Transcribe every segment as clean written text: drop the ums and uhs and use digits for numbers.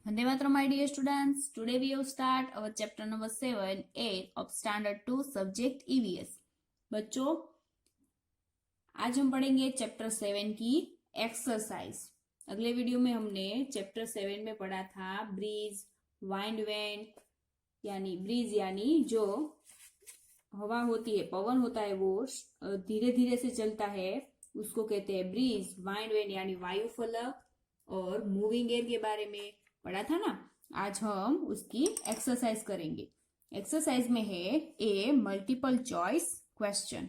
Vande Mataram, my dear students. Today we will start our chapter number 7A of Standard 2 Subject EVS. बच्चों, आज हम पढ़ेंगे chapter 7 की exercise. अगले video में हमने चैप्टर 7 में पढ़ा था ब्रीज, वाइंड वेंट, यानी ब्रीज यानी जो हवा होती है, पवन होता है, वो धीरे धीरे से चलता है, उसको कहते हैं ब्रीज। वाइंड वेंट यानी वायु फलक, और मूविंग एयर के बारे में पढ़ा था ना। आज हम उसकी एक्सरसाइज करेंगे। एक्सरसाइज में है ए मल्टीपल चॉइस क्वेश्चन।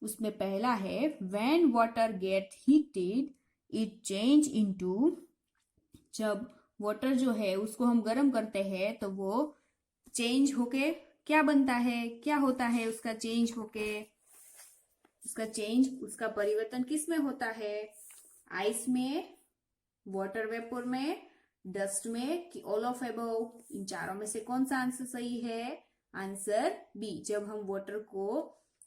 उसमें पहला है when water gate heated it change into. जब वाटर जो है उसको हम गर्म करते हैं तो वो चेंज होके क्या बनता है, क्या होता है उसका चेंज होके, उसका परिवर्तन किस में होता है? आइस में, वाटर वेपर में, डस्ट में, कि ऑल ऑफ अबव? इन चारों में से कौन सा आंसर सही है? Answer B. जब हम वाटर को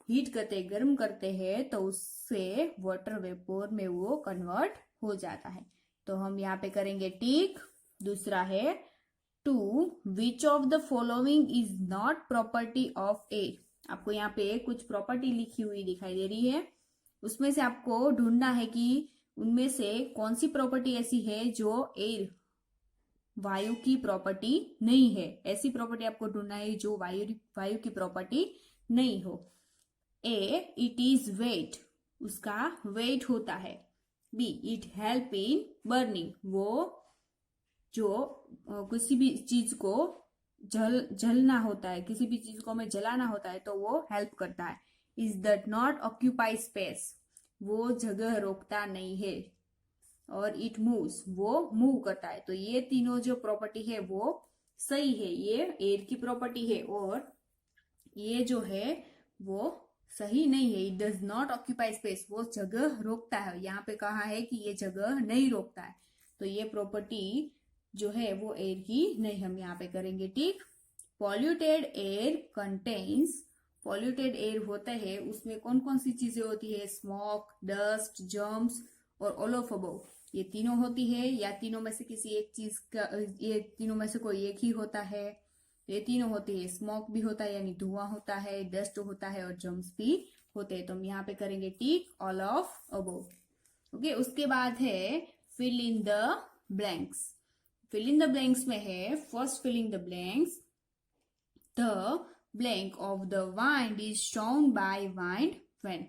हीट करते हैं, गर्म करते हैं, तो उससे वाटर वेपर में वो कन्वर्ट हो जाता है। तो हम यहाँ पे करेंगे टिक। दूसरा है two which of the following is not property of air. आपको यहाँ पे कुछ प्रॉपर्टी लिखी हुई दिखाई दे रही है, उसमें से आपको ढूंढना है कि उनमें से कौन सी प्रॉपर्टी ऐसी है जो एयर, वायु की प्रॉपर्टी नहीं है। ऐसी प्रॉपर्टी आपको ढूंढना है जो वायु की प्रॉपर्टी नहीं हो। ए इट इज वेट, उसका वेट होता है। B it help in burning, वो जो किसी भी चीज को जलना होता है, किसी भी चीज को हमें जलाना होता है तो वो हेल्प करता है। Is that not occupy space, वो जगह रोकता नहीं है। और इट मूव्स, वो मूव करता है। तो ये तीनों जो प्रॉपर्टी है वो सही है, ये एयर की प्रॉपर्टी है। और ये जो है वो सही नहीं है, it does not occupy space, वो जगह रोकता है। यहाँ पे कहा है कि ये जगह नहीं रोकता है, तो ये प्रॉपर्टी जो है वो एयर की नहीं। हम यहाँ पे करेंगे tick. Polluted air contains, polluted air होता है उसमें कौन कौन सी चीजें होती है? स्मोक, डस्ट, जर्म्स और ऑल ऑफ अबव, ये तीनों होती है। या तीनों में से किसी एक चीज का, ये तीनों में से कोई एक ही होता है? ये तीनों होती है। स्मोक भी होता है यानी धुआं होता है, डस्ट होता है, और जर्म्स भी होते हैं। तो हम यहाँ पे करेंगे tick, all of above. Okay, उसके बाद है fill in the blanks. Fill in the blanks में है first fill in the blanks, the blank of the wind is shown by wind vane.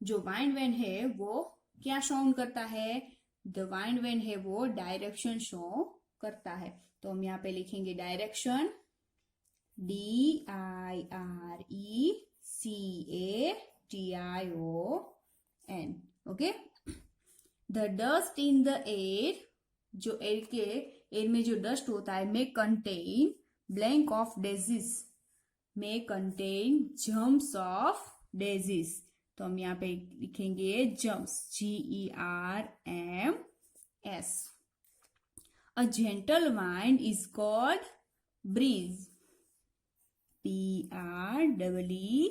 जो वाइंड वेन है वो क्या शोन करता है? द वाइंड वेन है वो डायरेक्शन शो करता है। तो हम यहाँ पे लिखेंगे direction, DIRECATION। Okay. The dust in the air, जो एयर में जो डस्ट होता है, में कंटेन ब्लैंक ऑफ डेजिस, में कंटेन जम्स ऑफ डेजिस। तो हम यहाँ पे लिखेंगे germs, GERMS। A gentle wind is called breeze, BREEZE।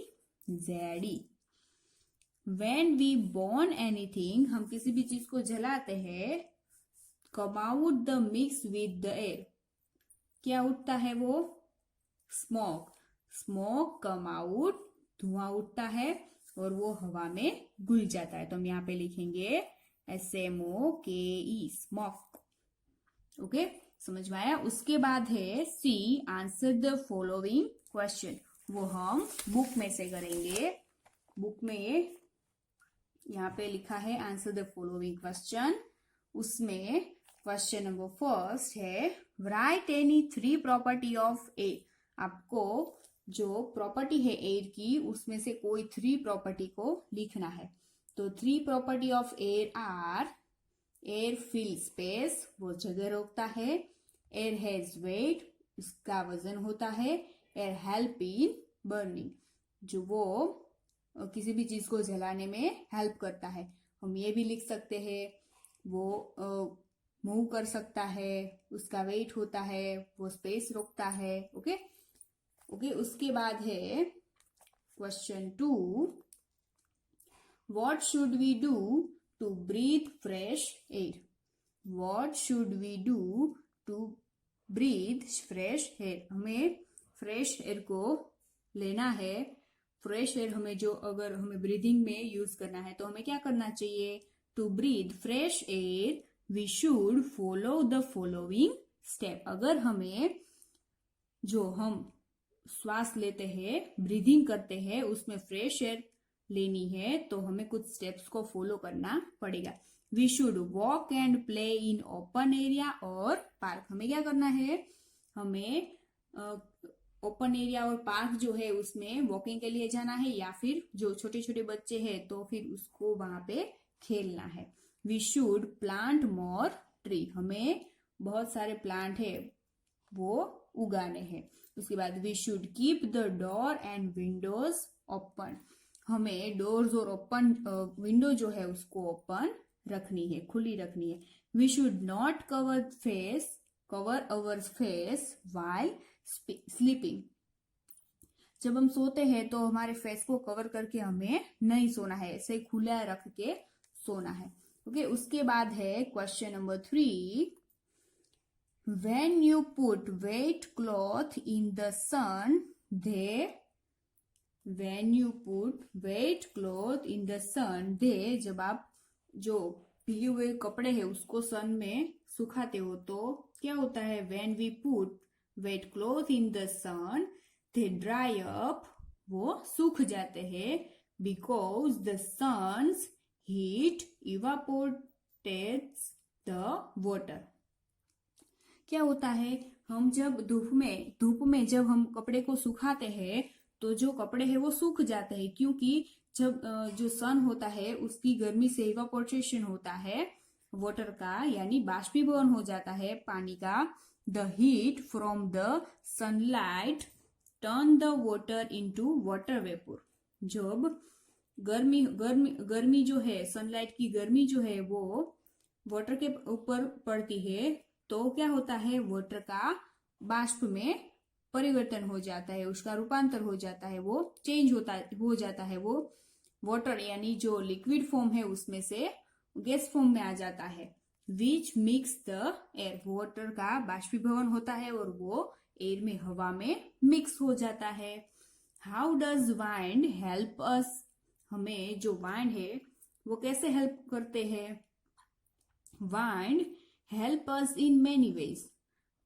When we burn anything, हम किसी भी चीज को जलाते हैं, come out the mix with the air, क्या उठता है वो? स्मोक, स्मोक कम आउट, धुआं उठता है और वो हवा में घुल जाता है। तो हम यहाँ पे लिखेंगे SMOKE, स्मोक। ओके, समझ में आया? उसके बाद है C answer the following question. वो हम बुक में से करेंगे। बुक में यहाँ पे लिखा है आंसर द फॉलोइंग क्वेश्चन। उसमें क्वेश्चन नंबर फर्स्ट है right any 3 property of air. आपको जो प्रॉपर्टी है एयर की, उसमें से कोई 3 प्रॉपर्टी को लिखना है। तो 3 property of air are: air fill space, वो जगह रोकता है। एयर हैज वेट, उसका वजन होता है। एयर हेल्प इन बर्निंग, जो वो किसी भी चीज को जलाने में हेल्प करता है। हम ये भी लिख सकते हैं वो मूव कर सकता है, उसका वेट होता है, वो स्पेस रोकता है। Okay okay. उसके बाद है question 2, what should we do to breathe fresh air? What should we do to breathe fresh air, हमें फ्रेश एयर को लेना है। फ्रेश एयर हमें जो अगर हमें ब्रीदिंग में यूज करना है तो हमें क्या करना चाहिए? To breathe fresh air we should follow the following step. अगर हमें जो हम श्वास लेते हैं, ब्रीदिंग करते हैं, उसमें फ्रेश एयर लेनी है तो हमें कुछ स्टेप्स को फॉलो करना पड़ेगा। We should walk and play in open area और पार्क। हमें क्या करना है? हमें ओपन एरिया और पार्क जो है उसमें वॉकिंग के लिए जाना है, या फिर जो छोटे छोटे बच्चे हैं तो फिर उसको वहां पे खेलना है। We should plant more tree. हमें बहुत सारे प्लांट है वो उगाने हैं। उसके बाद we should keep the door and windows open. हमें डोर्स और ओपन विंडो जो है उसको ओपन रखनी है, खुली रखनी है। We should not cover our face while sleeping. जब हम सोते हैं तो हमारे फेस को कवर करके हमें नहीं सोना है, ऐसे खुला रख के सोना है। ओके, उसके बाद है question number 3। When you put wet cloth in the sun, जब आप जो भीगे हुए कपड़े हैं उसको सन में सुखाते हो तो क्या होता है? When we put wet cloth in the sun, they dry up, वो सूख जाते हैं, because the sun's heat evaporates the water। क्या होता है? हम जब धूप में जब हम कपड़े को सुखाते हैं तो जो कपड़े हैं वो सूख जाते हैं, क्योंकि जब जो सन होता है उसकी गर्मी से इवापोरेशन होता है वाटर का, यानी बाष्पीभवन हो जाता है पानी का। The heat from the sunlight turn the water into water vapour. जब गर्मी जो है, सनलाइट की गर्मी जो है वो वाटर के ऊपर पड़ती है तो क्या होता है? वाटर का बाष्प में परिवर्तन हो जाता है, उसका रूपांतर हो जाता है, वो चेंज हो जाता है। वो वाटर यानी जो लिक्विड फॉर्म है उसमें से गैस फॉर्म में आ जाता है। विच मिक्स द एयर, वाटर का बाष्पीभवन होता है और वो एयर में, हवा में मिक्स हो जाता है। How does wind help us, हमें जो वाइंड है वो कैसे हेल्प करते हैं? Wind help us in many ways.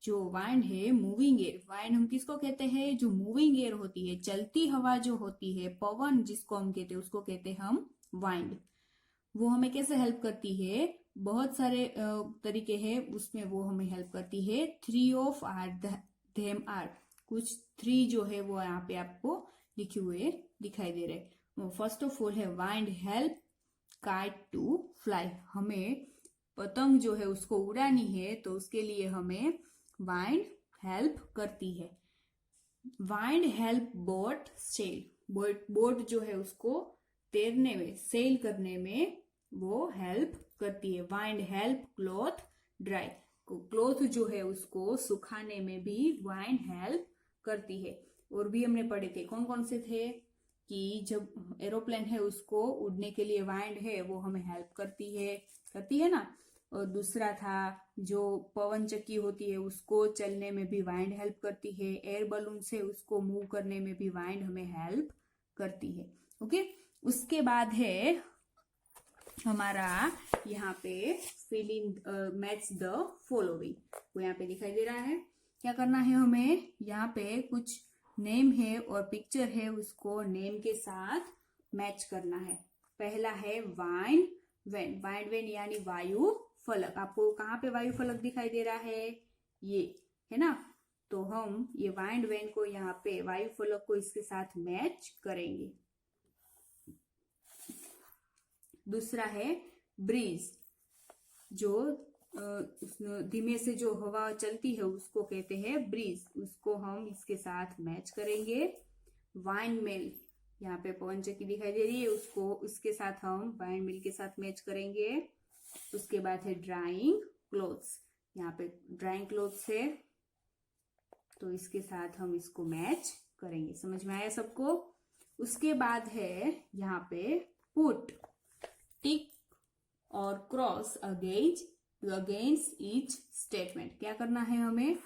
जो वाइंड है, मूविंग एयर, वाइंड हम किसको कहते हैं? जो मूविंग एयर होती है, चलती हवा जो होती है, पवन जिसको हम कहते हैं उसको कहते हैं हम वाइंड। वो हमें कैसे हेल्प करती है? बहुत सारे तरीके हैं उसमें वो हमें हेल्प करती है। 3 ऑफ आर देम आर, कुछ 3 जो है वो यहाँ पे आपको लिखे हुए दिखाई दे रहे। फर्स्ट ऑफ ऑल है wind help kite to fly. हमें पतंग जो है उसको उड़ानी है तो उसके लिए हमें वाइंड हेल्प करती है। Wind help boat sail, boat जो है उसको तैरने में, सेल करने में वो हेल्प करती है। Wind help cloth dry, cloth जो है उसको सुखाने में भी वाइंड हेल्प करती है। और भी हमने पढ़े थे, कौन कौन से थे? कि जब एरोप्लेन है उसको उड़ने के लिए वाइंड है वो हमें हेल्प करती है ना। और दूसरा था जो पवन चक्की होती है उसको चलने में भी वाइंड हेल्प करती है। एयर बलून से उसको मूव करने में भी वाइंड हमें हेल्प करती है। ओके, उसके बाद है हमारा यहाँ पे fill in match the following, वो यहाँ पे दिखाई दे रहा है। क्या करना है हमें? यहाँ पे कुछ नेम है और पिक्चर है, उसको नेम के साथ मैच करना है। पहला है वाइंड वैन, वाइंड वैन यानी वायु फलक। आपको कहाँ पे वायु फलक दिखाई दे रहा है? ये है ना। तो हम ये वाइंड वैन को यहाँ पे वायु फलक को इसके साथ मैच करेंगे। दूसरा है ब्रीज, जो धीमे से जो हवा चलती है उसको कहते हैं ब्रीज, उसको हम इसके साथ मैच करेंगे। वाइंड मिल, यहाँ पे पवन चक्की दिखाई दे रही है, उसको उसके साथ हम वाइंड मिल के साथ मैच करेंगे। उसके बाद है ड्राइंग क्लोथ्स, यहाँ पे ड्राइंग क्लोथ्स है तो इसके साथ हम इसको मैच करेंगे। समझ में आया सबको? उसके बाद है यहाँ पे पुट, टिक और क्रॉस अगेंस्ट ईच स्टेटमेंट। क्या करना है हमें?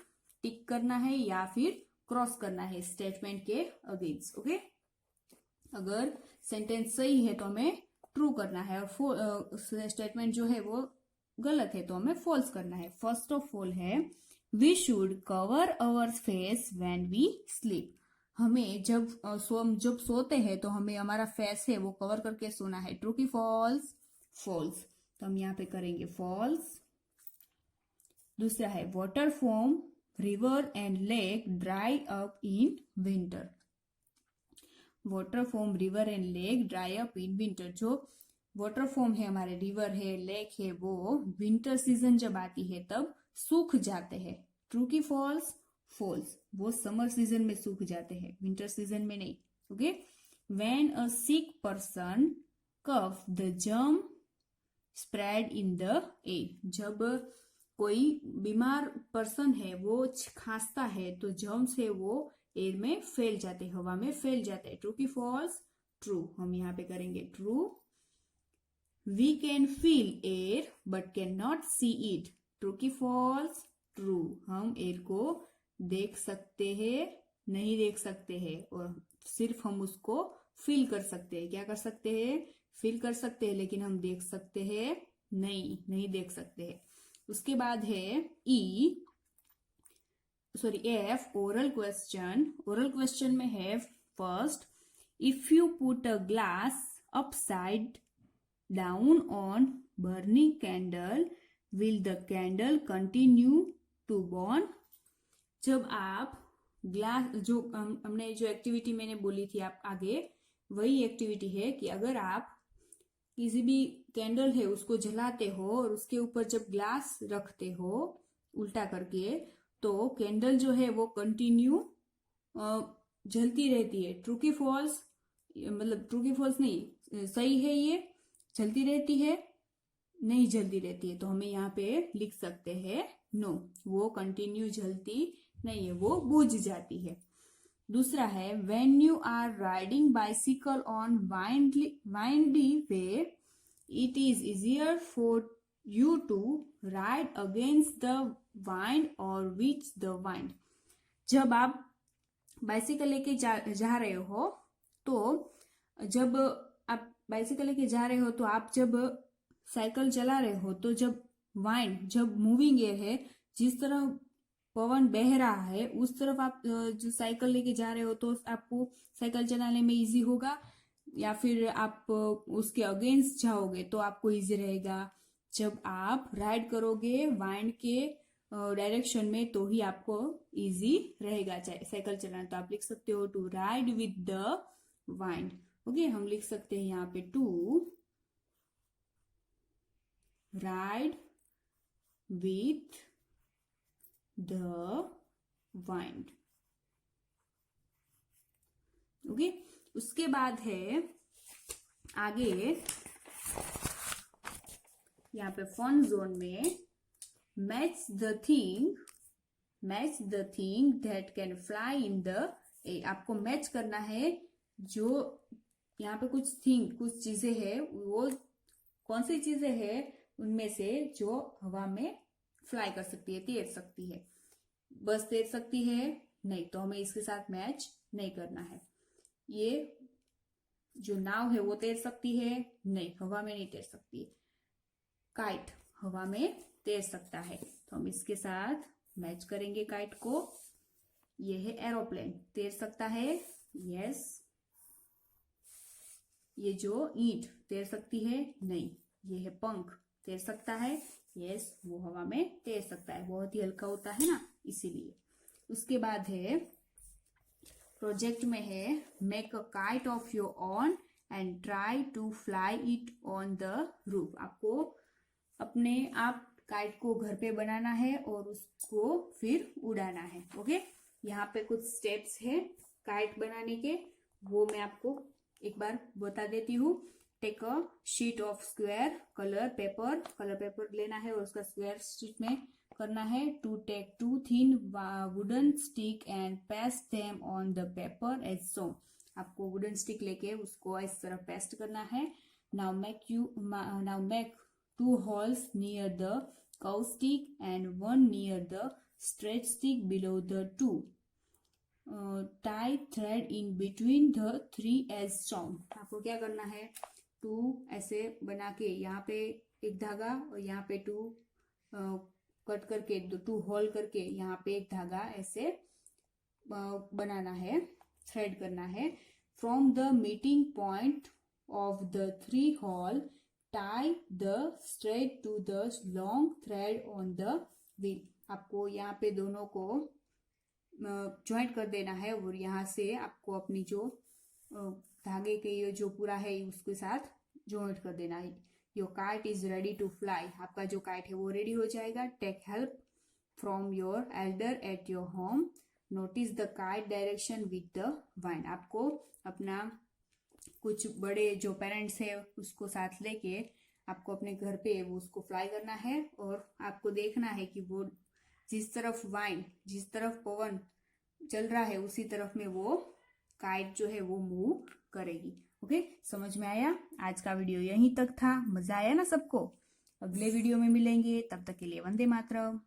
टिक करना है या फिर क्रॉस करना है स्टेटमेंट के अगेंस्ट। ओके, अगर सेंटेंस सही है तो हमें ट्रू करना है और स्टेटमेंट जो है वो गलत है तो हमें फॉल्स करना है। फर्स्ट ऑफ ऑल है we should cover our face when we sleep. हमें जब सोते हैं तो हमें हमारा फेस है वो कवर करके सोना है। ट्रू की फॉल्स? फॉल्स। तो हम यहाँ पे करेंगे फॉल्स। दूसरा है water from river and lake dry up in winter. Water from river and lake dry up in winter. जो वाटर फॉर्म है हमारे रिवर है लेक है वो विंटर सीजन जब आती है तब सूख जाते हैं। ट्रू की फॉल्स? फॉल्स। वो समर सीजन में सूख जाते हैं, विंटर सीजन में नहीं। Okay, when a sick person cough the germ spread in the air. जब कोई बीमार पर्सन है वो खांसता है तो जर्म्स है वो एयर में फैल जाते, हवा में फैल जाते हैं। ट्रू की फॉल्स? ट्रू। हम यहाँ पे करेंगे true. We can feel air but cannot see it. True की false? True। हम एयर को देख सकते हैं, नहीं देख सकते हैं, और सिर्फ हम उसको फील कर सकते हैं। क्या कर सकते हैं? फील कर सकते हैं, लेकिन हम देख सकते हैं नहीं देख सकते हैं। उसके बाद है F oral question. Oral question में है first, if you put a glass upside down on burning candle will the candle continue to burn? जब आप ग्लास, जो हमने जो एक्टिविटी मैंने बोली थी आप आगे, वही एक्टिविटी है कि अगर आप किसी भी कैंडल है उसको जलाते हो और उसके ऊपर जब ग्लास रखते हो उल्टा करके तो कैंडल जो है वो कंटिन्यू जलती रहती है। ट्रू की फॉल्स? मतलब ट्रू की फॉल्स नहीं, सही है ये। जलती रहती है? नहीं जलती रहती है, तो हमें यहाँ पे लिख सकते हैं नो, वो कंटिन्यू जलती नहीं है, वो बुझ जाती है। दूसरा है when you are riding bicycle on windy way it is easier for you to ride against the wind or with the wind. जब आप बाइसिकल लेके जा रहे हो तो जब आप बाइसिकल लेके जा रहे हो तो आप जब साइकिल चला रहे हो तो जब मूविंग एयर है, जिस तरह पवन बह रहा है उस तरफ आप जो साइकिल लेके जा रहे हो तो आपको साइकिल चलाने में इजी होगा, या फिर आप उसके अगेंस्ट जाओगे तो आपको इजी रहेगा। जब आप राइड करोगे वाइंड के डायरेक्शन में तो ही आपको इजी रहेगा साइकिल चलाना। तो आप लिख सकते हो to ride with the wind. Okay, हम लिख सकते हैं यहाँ पे to ride with the wind. Okay, उसके बाद है आगे यहाँ पे फन जोन में match the thing that can fly in the air. आपको मैच करना है जो यहाँ पे कुछ चीजें हैं, वो कौन सी चीजें हैं उनमें से जो हवा में फ्लाई कर सकती है, तैर सकती है। बस तैर सकती है नहीं, तो हमें इसके साथ मैच नहीं करना है। ये जो नाव है वो तैर सकती है नहीं, हवा में नहीं तैर सकती। काइट हवा में तैर सकता है, तो हम इसके साथ मैच करेंगे काइट को। ये है एरोप्लेन, तैर सकता है यस। ये जो ईंट तैर सकती है नहीं। ये है पंख, तैर सकता है यस, वो हवा में तैर सकता है, बहुत ही हल्का होता है ना इसीलिए। उसके बाद है प्रोजेक्ट में है make a kite of your own and try to fly it on the roof. आपको अपने आप काइट को घर पे बनाना है और उसको फिर उड़ाना है। ओके, यहाँ पे कुछ स्टेप्स है काइट बनाने के, वो मैं आपको एक बार बता देती हूँ। Take a sheet of square colour paper लेना है और उसका स्क्वायर शीट में करना है। To take 2 thin wooden stick and paste them on the paper as so. आपको वुडन स्टिक लेके उसको इस तरह पेस्ट करना है। Now make 2 holes near the cow stick and 1 near the straight stick below the two. Tie thread in between the three as shown. आपको क्या करना है, टू ऐसे बना के यहाँ पे एक धागा और यहाँ पे टू कट करके टू होल करके यहाँ पे एक धागा ऐसे बनाना है, थ्रेड करना है. From the meeting point of the three hole tie the straight to the long thread on the wheel. आपको यहाँ पे दोनों को ज्वाइंट कर देना है और यहाँ से आपको अपनी जो धागे के ये जो पूरा है उसके साथ ज्वाइंट कर देना है. Your kite is ready to fly. आपका जो काइट है वो रेडी हो जाएगा. Take help from your elder at your home. Notice the kite direction with the wind. आपको अपना कुछ बड़े जो पेरेंट्स है उसको साथ लेके आपको अपने घर पे वो उसको फ्लाई करना है और आपको देखना है कि वो जिस तरफ वाइंड, जिस तरफ पवन चल रहा है उसी तरफ में वो काइट जो है वो मूव करेगी. ओके, समझ में आया? आज का वीडियो यहीं तक था. मजा आया ना सबको? अगले वीडियो में मिलेंगे, तब तक के लिए वंदे मातरम.